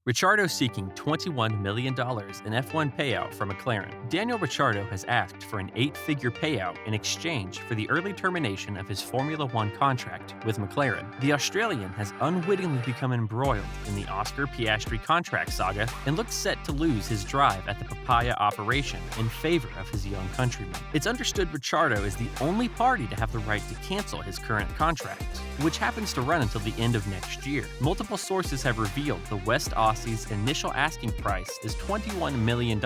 Ricciardo seeking $21 million in F1 payout from McLaren. Daniel Ricciardo has asked for an 8-figure payout in exchange for the early termination of his Formula One contract with McLaren. The Australian has unwittingly become embroiled in the Oscar Piastri contract saga and looks set to lose his drive at the papaya operation in favor of his young countryman. It's understood Ricciardo is the only party to have the right to cancel his current contract, which happens to run until the end of next year. Multiple sources have revealed the West Aussie's initial asking price is $21 million,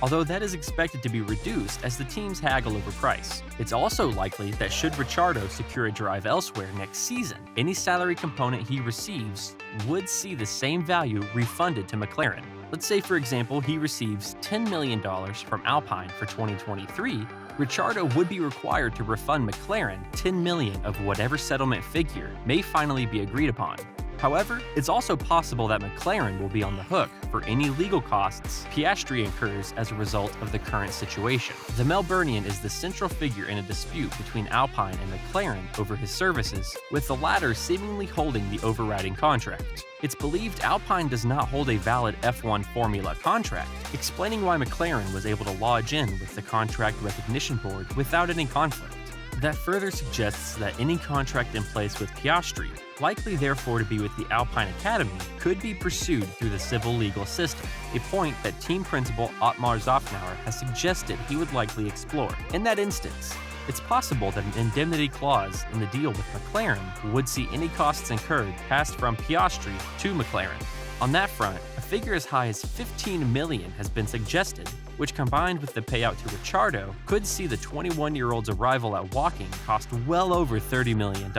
although that is expected to be reduced as the teams haggle over price. It's also likely that should Ricciardo secure a drive elsewhere next season, any salary component he receives would see the same value refunded to McLaren. Let's say, for example, he receives $10 million from Alpine for 2023, Ricciardo would be required to refund McLaren $10 million of whatever settlement figure may finally be agreed upon. However, it's also possible that McLaren will be on the hook for any legal costs Piastri incurs as a result of the current situation. The Melburnian is the central figure in a dispute between Alpine and McLaren over his services, with the latter seemingly holding the overriding contract. It's believed Alpine does not hold a valid F1 Formula contract, explaining why McLaren was able to lodge in with the Contract Recognition Board without any conflict. That further suggests that any contract in place with Piastri, likely therefore to be with the Alpine Academy, could be pursued through the civil legal system, a point that team principal Otmar Zofnauer has suggested he would likely explore. In that instance, it's possible that an indemnity clause in the deal with McLaren would see any costs incurred passed from Piastri to McLaren. On that front, a figure as high as $15 million has been suggested, which combined with the payout to Ricciardo could see the 21-year-old's arrival at Woking cost well over $30 million.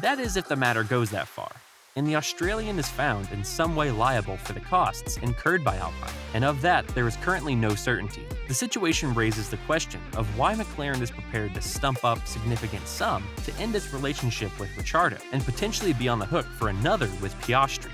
That is if the matter goes that far, and the Australian is found in some way liable for the costs incurred by Alpine, and of that there is currently no certainty. The situation raises the question of why McLaren is prepared to stump up significant sum to end its relationship with Ricciardo and potentially be on the hook for another with Piastri.